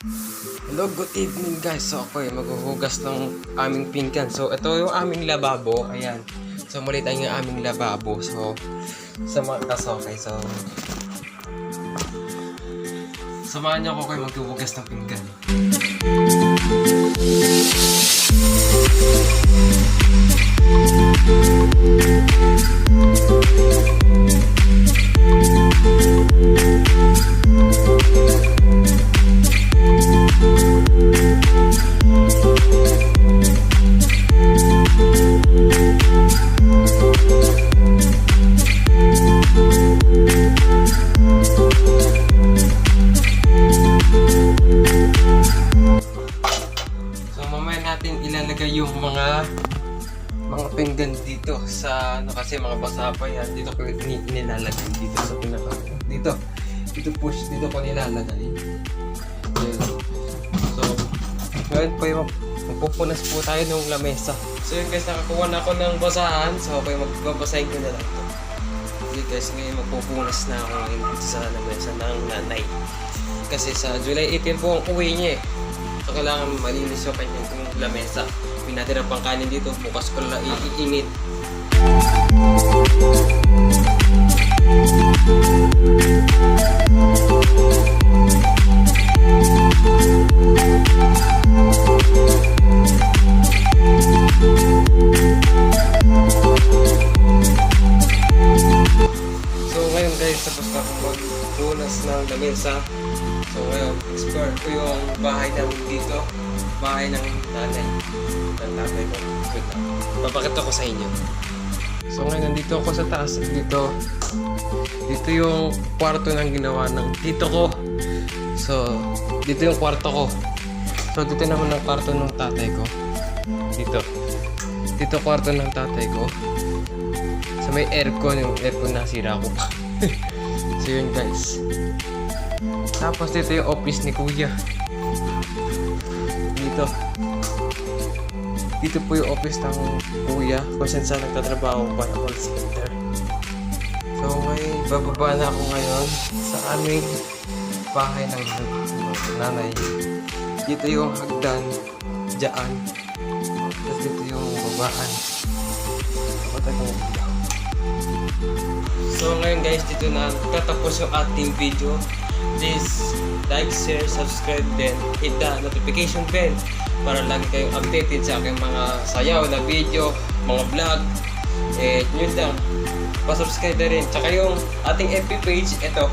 Hello, good evening guys. So ako maghuhugas ng aming pinggan. So ito yung aming lababo. Ayan. So maliit ang yung aming lababo. So sa mga okay. So samahan niyo ako kayo maghuhugas ng pinggan. Natin ilalagay yung mga pinggan dito sa kasi mga basa pa yan dito ko nilalagay dito sa pinaka dito push dito ko nilalagay. So ngayon po yung magpupunas po tayo ng lamesa. So yun guys, nakakuha na ako ng basahan, so okay, magbabasahin ko na lang ito. Okay guys, ngayon magpupunas na ako dito sa lamesa ng nanay kasi sa July 18 po ang uwi niya so kailangan malinis yung kanyang lamesa. May natirang pang kanin dito, bukas ko lang iinit. So ngayon guys, tapos na akong magpunas ng lamesa. So ngayon, explore ko yung bahay namin dito. Bahay ng tatay ko. Papakita ko sa inyo. So ngayon, nandito ako sa taas. Dito yung kwarto ng ginawa ng tito ko. So, dito yung kwarto ko. So, dito naman ang kwarto ng tatay ko. Dito kwarto ng tatay ko. So, may aircon. Yung aircon nasira ko. So, yun guys. Tapos dito yung office ni kuya. Dito po yung office ng kuya kung saan nagtatrabaho pa ng call center. So ngayon, bababa na ako ngayon sa aming bahay ng nanay. Dito yung hagdan dyan. Tapos dito yung babaan. So ngayon guys, dito na tatapos yung ating video. Please like, share, subscribe, then hit the notification bell para lagi kayong updated sa aking mga sayaw na video, mga vlog. Yun lang, pa-subscribe na rin. Tsaka yung ating FB page, ito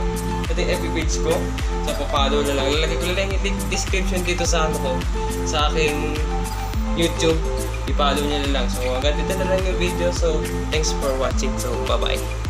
yung FB page ko. So pa-follow na lang. Lalagay ko lang yung description dito sa sa aking YouTube. I-follow nyo na lang. So hanggang dito na lang yung video. So thanks for watching. So bye bye.